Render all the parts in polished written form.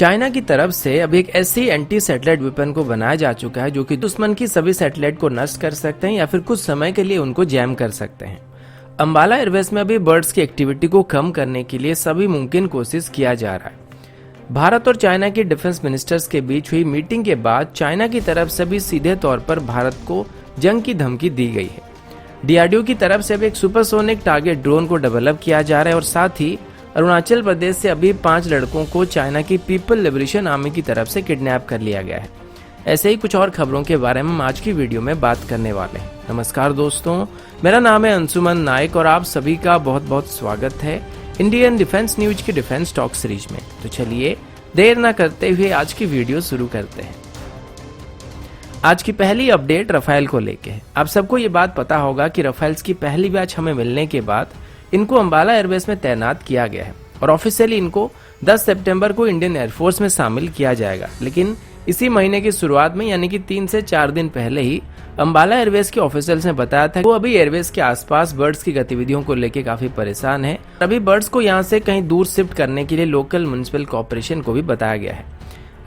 China की तरफ से अब एक ऐसी एंटी सैटेलाइट वेपन को बनाया जा चुका है जो कि दुश्मन की सभी सैटेलाइट को नष्ट कर सकते हैं या फिर कुछ समय के लिए उनको जैम कर सकते हैं। अंबाला एयरबेस में अभी बर्ड्स की एक्टिविटी को कम करने के लिए सभी मुमकिन कोशिश किया जा रहा है। भारत और चाइना के डिफेंस मिनिस्टर्स के बीच हुई मीटिंग के बाद चाइना की तरफ से भी सीधे तौर पर भारत को जंग की धमकी दी गई है। डीआरडीओ की तरफ से अब एक सुपरसोनिक टारगेट ड्रोन को डेवलप किया जा रहा है और साथ ही अरुणाचल प्रदेश से अभी 5 लड़कों को चाइना की पीपल लिबरेशन आर्मी की तरफ से किडनैप कर लिया गया है। ऐसे ही कुछ और खबरों के बारे में हम आज की वीडियो में बात करने वाले हैं। नमस्कार दोस्तों, मेरा नाम है अंशुमन नायक और आप सभी का बहुत बहुत स्वागत है इंडियन डिफेंस न्यूज की डिफेंस टॉक सीरीज में। तो चलिए देर न करते हुए आज की वीडियो शुरू करते हैं। आज की पहली अपडेट रफेल को लेके है। आप सबको ये बात पता होगा कि रफेल्स की पहली बैच हमें मिलने के बाद इनको अंबाला एयरबेस में तैनात किया गया है और ऑफिशियली इनको 10 सितंबर को इंडियन एयरफोर्स में शामिल किया जाएगा। लेकिन इसी महीने की शुरुआत में यानी कि 3 से 4 दिन पहले ही अंबाला एयरबेस के ऑफिशियल्स ने बताया था कि वो अभी एयरबेस के आसपास बर्ड्स की गतिविधियों को लेकर काफी परेशान है। अभी बर्ड्स को यहाँ से कहीं दूर शिफ्ट करने के लिए लोकल म्युनिसिपल कॉर्पोरेशन को भी बताया गया है।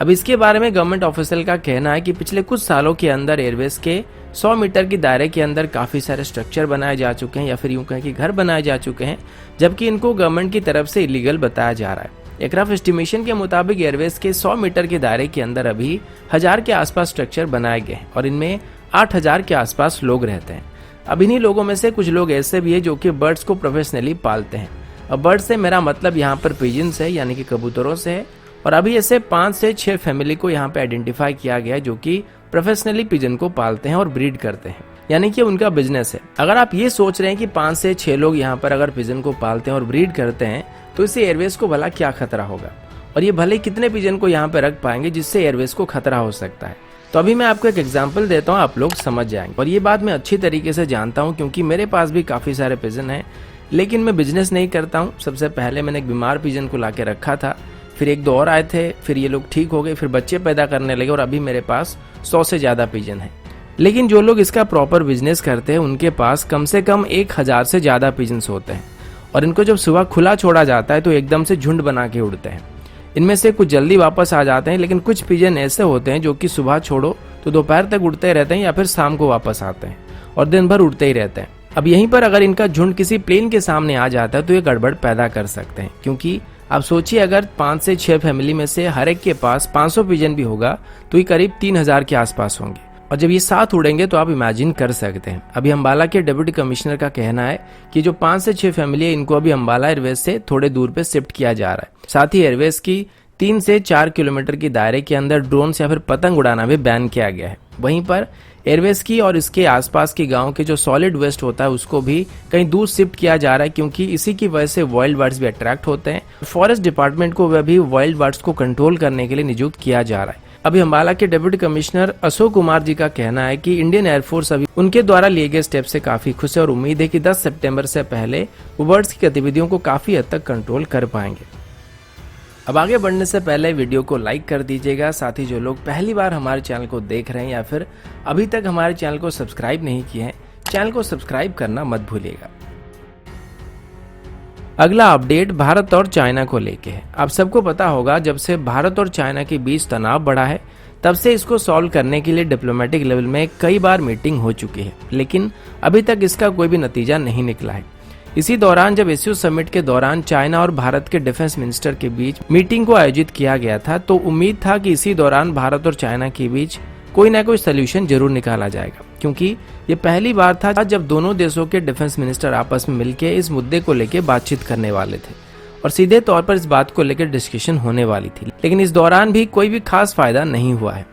अब इसके बारे में गवर्नमेंट ऑफिशियल का कहना है कि पिछले कुछ सालों के अंदर एयरबेस के 100 मीटर की दायरे के अंदर काफी सारे स्ट्रक्चर बनाए जा चुके हैं या फिर यूं कहें कि घर बनाए जा चुके हैं, जबकि इनको गवर्नमेंट की तरफ से इलीगल बताया जा रहा है। एक रफ एस्टिमेशन के मुताबिक एयरबेस के 100 मीटर के दायरे के अंदर अभी 1000 के आसपास स्ट्रक्चर बनाए गए हैं और इनमें 8000 के आसपास लोग रहते हैं। अब इन्हीं लोगों में से कुछ लोग ऐसे भी है जो कि बर्ड्स को प्रोफेशनली पालते हैं। अब बर्ड्स से मेरा मतलब यहाँ पर पिजन्स है यानी कि कबूतरों से है और अभी ऐसे 5 से 6 फैमिली को यहाँ पे आइडेंटिफाई किया गया है जो कि प्रोफेशनली पिजन को पालते हैं और ब्रीड करते हैं, यानी कि उनका बिजनेस है। अगर आप ये सोच रहे हैं कि 5 से 6 लोग यहाँ पर अगर पिजन को पालते हैं और ब्रीड करते हैं तो इससे एयरवेज को भला क्या खतरा होगा और ये भले कितने पिजन को यहाँ पे रख पाएंगे जिससे एयरवेज को खतरा हो सकता है। तो अभी मैं आपको एक एग्जाम्पल देता हूँ, आप लोग समझ जाएंगे। और ये बात मैं अच्छी तरीके से जानता हूँ क्योंकि मेरे पास भी काफी सारे पिजन है, लेकिन मैं बिजनेस नहीं करता हूँ। सबसे पहले मैंने एक बीमार पिजन को ला के रखा था, फिर 1-2 और आए थे, फिर ये लोग ठीक हो गए, फिर बच्चे पैदा करने लगे और अभी मेरे पास 100 से ज्यादा पिजन है। लेकिन जो लोग इसका प्रॉपर बिजनेस करते हैं उनके पास कम से कम 1000 से ज्यादा पिजन्स होते हैं और इनको जब सुबह खुला छोड़ा जाता है तो एकदम से झुंड बना के उड़ते हैं। इनमें से कुछ जल्दी वापस आ जाते हैं, लेकिन कुछ पिजन ऐसे होते हैं जो कि सुबह छोड़ो तो दोपहर तक उड़ते रहते हैं या फिर शाम को वापस आते हैं और दिन भर उड़ते ही रहते हैं। अब यहीं पर अगर इनका झुंड किसी प्लेन के सामने आ जाता है तो ये गड़बड़ पैदा कर सकते हैं, क्योंकि आप सोचिए अगर 5 से 6 फैमिली में से हर एक के पास 500 पिजन भी होगा तो ये करीब 3000 के आसपास होंगे और जब ये साथ उड़ेंगे तो आप इमेजिन कर सकते हैं। अभी अंबाला के डिप्टी कमिश्नर का कहना है कि जो 5 से 6 फैमिली है इनको अभी अंबाला एयरवेज से थोड़े दूर पे शिफ्ट किया जा रहा है। साथ ही एयरवेज की 3 से 4 किलोमीटर की दायरे के अंदर ड्रोन या फिर पतंग उड़ाना भी बैन किया गया है। वहीं पर एयरवेज की और इसके आसपास के गांव के जो सॉलिड वेस्ट होता है उसको भी कहीं दूर शिफ्ट किया जा रहा है, क्योंकि इसी की वजह से वाइल्ड बर्ड्स भी अट्रैक्ट होते हैं। फॉरेस्ट डिपार्टमेंट को वह भी वाइल्ड बर्ड्स को कंट्रोल करने के लिए नियुक्त किया जा रहा है। अभी अंबाला के डिप्टी कमिश्नर अशोक कुमार जी का कहना है कि इंडियन एयरफोर्स अभी उनके द्वारा लिए गए स्टेप से काफी खुश है और उम्मीद है कि 10 सितंबर से पहले वो बर्ड्स की गतिविधियों को काफी हद तक कंट्रोल कर पाएंगे। अब आगे बढ़ने से पहले वीडियो को लाइक कर दीजिएगा। साथ ही जो लोग पहली बार हमारे चैनल को देख रहे हैं या फिर अभी तक हमारे चैनल को सब्सक्राइब नहीं किए हैं, चैनल को सब्सक्राइब करना मत भूलिएगा। अगला अपडेट भारत और चाइना को लेके है। आप सबको पता होगा जब से भारत और चाइना के बीच तनाव बढ़ा है तब से इसको सॉल्व करने के लिए डिप्लोमेटिक लेवल में कई बार मीटिंग हो चुकी है, लेकिन अभी तक इसका कोई भी नतीजा नहीं निकला है। इसी दौरान जब एससीओ समिट के दौरान चाइना और भारत के डिफेंस मिनिस्टर के बीच मीटिंग को आयोजित किया गया था तो उम्मीद था कि इसी दौरान भारत और चाइना के बीच कोई ना कोई सोल्यूशन जरूर निकाला जाएगा, क्योंकि ये पहली बार था जब दोनों देशों के डिफेंस मिनिस्टर आपस में मिलकर इस मुद्दे को लेकर बातचीत करने वाले थे और सीधे तौर पर इस बात को लेकर डिस्कशन होने वाली थी। लेकिन इस दौरान भी कोई भी खास फायदा नहीं हुआ है।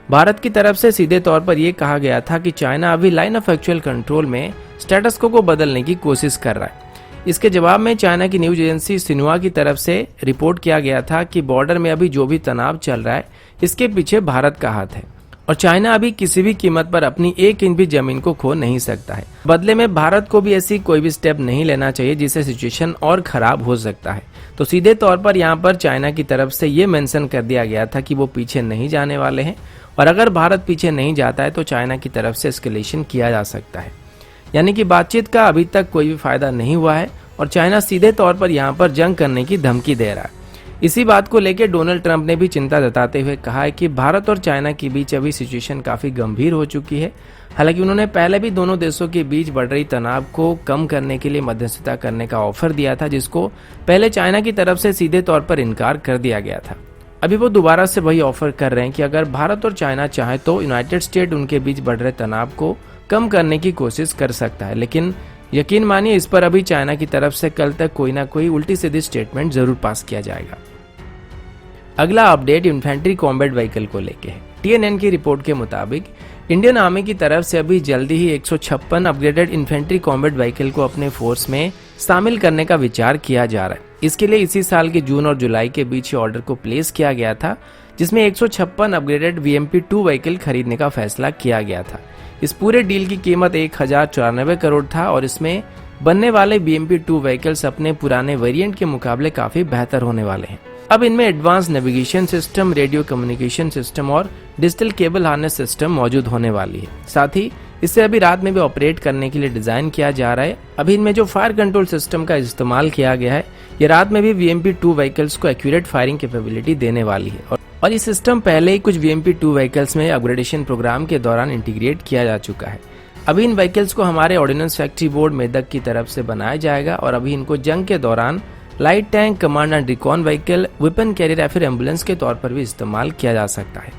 भारत की तरफ से सीधे तौर पर यह कहा गया था कि चाइना अभी लाइन ऑफ एक्चुअल कंट्रोल में स्टेटस को बदलने की कोशिश कर रहा है। इसके जवाब में चाइना की न्यूज एजेंसी सिन्हुआ की तरफ से रिपोर्ट किया गया था कि बॉर्डर में अभी जो भी तनाव चल रहा है इसके पीछे भारत का हाथ है और चाइना अभी किसी भी कीमत पर अपनी 1 इंच भी जमीन को खो नहीं सकता है। बदले में भारत को भी ऐसी कोई भी स्टेप नहीं लेना चाहिए जिससे सिचुएशन और खराब हो सकता है। तो सीधे तौर पर यहाँ पर चाइना की तरफ से ये मेंशन कर दिया गया था कि वो पीछे नहीं जाने वाले हैं और अगर भारत पीछे नहीं जाता है तो चाइना की तरफ से एस्केलेशन किया जा सकता है। यानी कि बातचीत का अभी तक कोई भी फायदा नहीं हुआ है और चाइना सीधे तौर पर यहाँ पर जंग करने की धमकी दे रहा है। इसी बात को लेकर डोनाल्ड ट्रंप ने भी चिंता जताते हुए कहा है कि भारत और चाइना के बीच अभी सिचुएशन काफी गंभीर हो चुकी है। हालांकि उन्होंने पहले भी दोनों देशों के बीच बढ़ रही तनाव को कम करने के लिए मध्यस्थता करने का ऑफर दिया था, जिसको पहले चाइना की तरफ से सीधे तौर पर इनकार कर दिया गया था। अभी वो दोबारा से वही ऑफर कर रहे हैं कि अगर भारत और चाइना चाहे तो यूनाइटेड स्टेट उनके बीच बढ़ रहे तनाव को कम करने की कोशिश कर सकता है। लेकिन यकीन मानिए इस पर अभी चाइना की तरफ से कल तक कोई ना कोई उल्टी सीधी स्टेटमेंट जरूर पास किया जाएगा। अगला अपडेट इन्फेंट्री कॉम्बैट व्हीकल को लेके है। TNN की रिपोर्ट के मुताबिक इंडियन आर्मी की तरफ से अभी जल्दी ही 156 अपग्रेडेड इन्फेंट्री कॉम्बैट व्हीकल को अपने फोर्स में शामिल करने का विचार किया जा रहा है। इसके लिए इसी साल के जून और जुलाई के बीच ऑर्डर को प्लेस किया गया था, जिसमें 156 अपग्रेडेड VMP-2 व्हीकल खरीदने का फैसला किया गया था। इस पूरे डील की कीमत 1094 करोड़ था और इसमें बनने वाले VMP-2 व्हीकल्स अपने पुराने वेरिएंट के मुकाबले काफी बेहतर होने वाले हैं। अब इनमें advance navigation system, radio communication system और डिजिटल केबल हार्नेस सिस्टम मौजूद होने वाली है। साथ ही इसे अभी रात में भी ऑपरेट करने के लिए डिजाइन किया जा रहा है। अभी इनमें जो फायर कंट्रोल सिस्टम का इस्तेमाल किया गया है, ये रात में भी VMP-2 व्हीकल्स को एक्यूरेट फायरिंग कैपेबिलिटी देने वाली है और ये सिस्टम पहले ही कुछ VMP-2 व्हीकल्स में अपग्रेडेशन प्रोग्राम के दौरान इंटीग्रेट किया जा चुका है। अभी इन व्हीकल्स को हमारे ऑर्डिनेंस फैक्ट्री बोर्ड मेदक की तरफ से बनाया जाएगा और अभी इनको जंग के दौरान light tank, command and recon vehicle, weapon carrier या फिर एम्बुलेंस के तौर पर भी इस्तेमाल किया जा सकता है।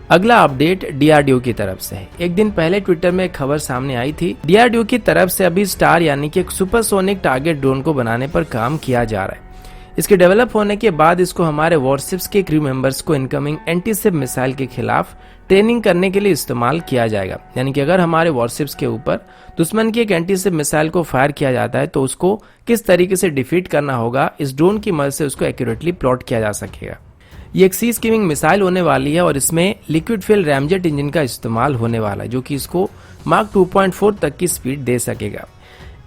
अगला अपडेट DRDO की तरफ से है। एक दिन पहले ट्विटर में एक खबर सामने आई थी। DRDO की तरफ से अभी स्टार यानी कि एक सुपरसोनिक टारगेट ड्रोन को बनाने पर काम किया जा रहा है। इसके डेवलप होने के बाद इसको हमारे वॉरशिप्स के क्रू मेंबर्स को इनकमिंग एंटी-शिप मिसाइल के खिलाफ ट्रेनिंग करने के लिए इस्तेमाल किया जाएगा। यानी कि अगर हमारे वॉरशिप्स के ऊपर दुश्मन की एक एंटी-शिप मिसाइल को फायर किया जाता है तो उसको किस तरीके से डिफीट करना होगा, इस ड्रोन की मदद से उसको एक्यूरेटली प्लॉट किया जा सकेगा। ये एक सी स्कीमिंग मिसाइल होने वाली है और इसमें लिक्विड फ्यूल रैमजेट इंजन का इस्तेमाल होने वाला है, जो कि इसको मार्क 2.4 तक की स्पीड दे सकेगा।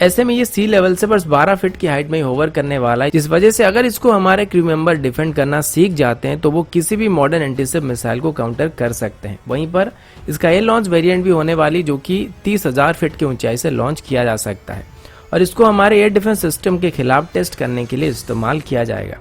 ऐसे में ये सी लेवल से बस 12 फीट की हाइट में ही होवर करने वाला है, जिस वजह से अगर इसको हमारे क्रू मेंबर डिफेंड करना सीख जाते हैं तो वो किसी भी मॉडर्न एंटी-शिप मिसाइल को काउंटर कर सकते हैं। वहीं पर इसका एयर लॉन्च वेरिएंट भी होने वाली, जो कि 30,000 फीट की ऊंचाई से लॉन्च किया जा सकता है और इसको हमारे एयर डिफेंस सिस्टम के खिलाफ टेस्ट करने के लिए इस्तेमाल किया जाएगा।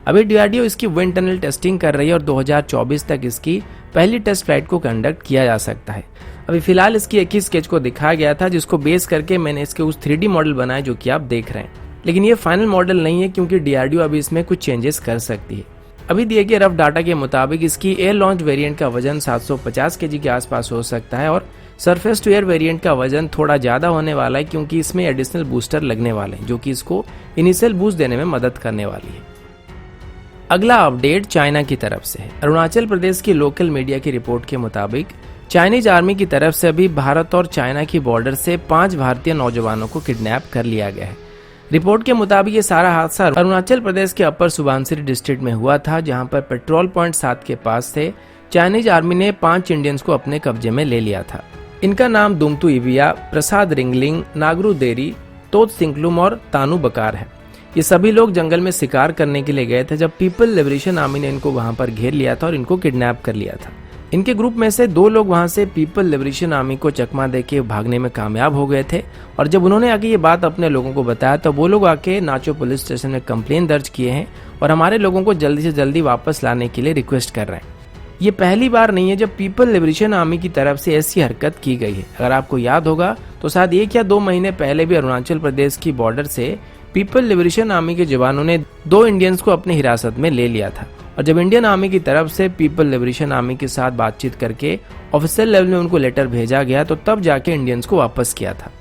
अभी DRDO इसकी विंड टनल टेस्टिंग कर रही है और 2024 तक इसकी पहली टेस्ट फ्लाइट को कंडक्ट किया जा सकता है। अभी फिलहाल इसकी एक ही स्केच को दिखाया गया था, जिसको बेस करके मैंने इसके उस 3D मॉडल बनाए जो कि आप देख रहे हैं। लेकिन ये फाइनल मॉडल नहीं है, क्योंकि DRDO अभी इसमें कुछ चेंजेस कर सकती है। अभी दिए गए रफ डाटा के मुताबिक इसकी एयर लॉन्च वेरिएंट का वजन 750 kg के आसपास हो सकता है और सरफेस टू एयर वेरिएंट का वजन थोड़ा ज्यादा होने वाला है, क्योंकि इसमें एडिशनल बूस्टर लगने वाले हैं जो कि इसको इनिशियल बूस्ट देने में मदद करने वाली है। अगला अपडेट चाइना की तरफ से है। अरुणाचल प्रदेश की लोकल मीडिया की रिपोर्ट के मुताबिक चाइनीज आर्मी की तरफ से अभी भारत और चाइना की बॉर्डर से 5 भारतीय नौजवानों को किडनैप कर लिया गया है। रिपोर्ट के मुताबिक ये सारा हादसा अरुणाचल प्रदेश के अपर सुबनसिरी डिस्ट्रिक्ट में हुआ था, जहां पर पेट्रोल पॉइंट 7 के पास से चाइनीज आर्मी ने 5 इंडियंस को अपने कब्जे में ले लिया था। इनका नाम दुमतू इविया, प्रसाद रिंगलिंग, नागरू देरी, तोत सिंकलुम और तानू बकार है। ये सभी लोग जंगल में शिकार करने के लिए गए थे जब पीपल लिबरेशन आर्मी ने इनको वहां पर घेर लिया था और इनको किडनैप कर लिया था। इनके ग्रुप में से 2 लोग वहां से पीपल लिबरेशन आर्मी को चकमा देके भागने में कामयाब हो गए थे और जब उन्होंने आगे ये बात अपने लोगों को बताया तो वो लोग आके नाचो पुलिस स्टेशन में कंप्लेन दर्ज किए हैं और हमारे लोगों को जल्दी से जल्दी वापस लाने के लिए रिक्वेस्ट कर रहे हैं। ये पहली बार नहीं है जब पीपल लिबरेशन आर्मी की तरफ से ऐसी हरकत की गई है। अगर आपको याद होगा तो शायद 1 या 2 महीने पहले भी अरुणाचल प्रदेश की बॉर्डर से पीपल लिबरेशन आर्मी के जवानों ने 2 इंडियंस को अपनी हिरासत में ले लिया था और जब इंडियन आर्मी की तरफ से पीपल लिबरेशन आर्मी के साथ बातचीत करके ऑफिशियल लेवल में उनको लेटर भेजा गया तो तब जाके इंडियंस को वापस किया था।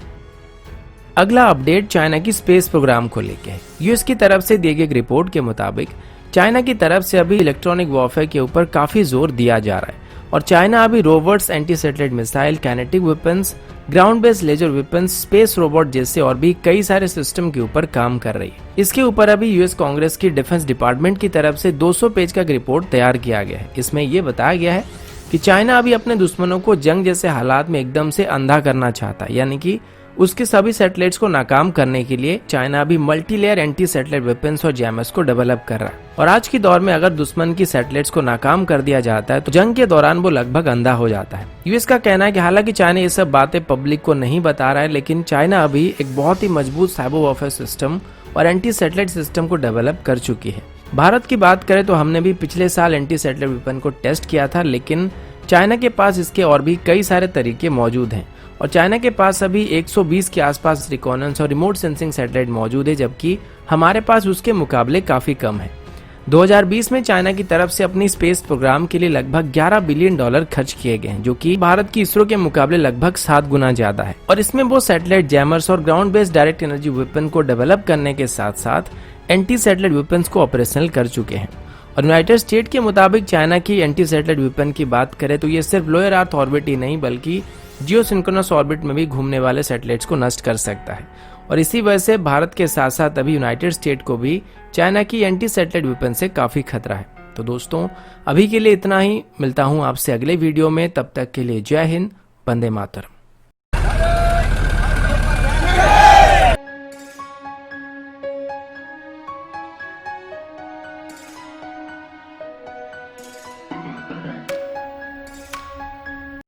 अगला अपडेट चाइना की स्पेस प्रोग्राम को लेके है। यूएस की तरफ से दी गई एक रिपोर्ट के मुताबिक चाइना की तरफ से अभी इलेक्ट्रॉनिक वॉरफेयर के ऊपर काफी जोर दिया जा रहा है और चाइना अभी rovers, anti satellite missile, kinetic weapons, ground based laser weapons, space robot जैसे और भी कई सारे सिस्टम के ऊपर काम कर रही है। इसके ऊपर अभी यूएस कांग्रेस की डिफेंस डिपार्टमेंट की तरफ से 200 पेज का एक रिपोर्ट तैयार किया गया है। इसमें यह बताया गया है कि चाइना अभी अपने दुश्मनों को जंग जैसे हालात में एकदम से अंधा करना चाहता है, यानी कि उसके सभी सैटेलाइट्स को नाकाम करने के लिए चाइना अभी multi layer anti satellite weapons और जैमर्स को डेवलप कर रहा है और आज के दौर में अगर दुश्मन की सैटेलाइट्स को नाकाम कर दिया जाता है तो जंग के दौरान वो लगभग अंधा हो जाता है। यूएस का कहना है कि हालांकि चाइना ये सब बातें पब्लिक को नहीं बता रहा है, लेकिन चाइना अभी एक बहुत ही मजबूत साइबर वॉरफेयर सिस्टम और एंटी सैटेलाइट सिस्टम को डेवलप कर चुकी है। भारत की बात करें तो हमने भी पिछले साल एंटी सैटेलाइट वेपन को टेस्ट किया था, लेकिन चाइना के पास इसके और भी कई सारे तरीके मौजूद हैं और चाइना के पास अभी 120 के आसपास रिकॉनेंस और रिमोट सेंसिंग सैटेलाइट मौजूद है, जबकि हमारे पास उसके मुकाबले काफी कम है। 2020 में चाइना की तरफ से अपनी स्पेस प्रोग्राम के लिए लगभग $11 बिलियन खर्च किए गए हैं, जो कि भारत की इसरो के मुकाबले लगभग 7 गुना ज्यादा है। और इसमें वो सैटेलाइट जैमर्स और ground based direct energy weapon को डेवलप करने के साथ साथ एंटी सैटेलाइट वेपन्स को ऑपरेशनल कर चुके हैं। और यूनाइटेड स्टेट के मुताबिक चाइना की एंटी सैटेलाइट वेपन की बात करें तो ये सिर्फ लोअर अर्थ ऑर्बिट ही नहीं बल्कि जियो सिंक्रोनस ऑर्बिट में भी घूमने वाले सैटेलाइट्स को नष्ट कर सकता है। और इसी वजह से भारत के साथ साथ अभी यूनाइटेड स्टेट को भी चाइना की एंटी सैटेलाइट वेपन से काफी खतरा है। तो दोस्तों, अभी के लिए इतना ही। मिलता हूं आपसे अगले वीडियो में, तब तक के लिए जय हिंद, वंदे मातरम।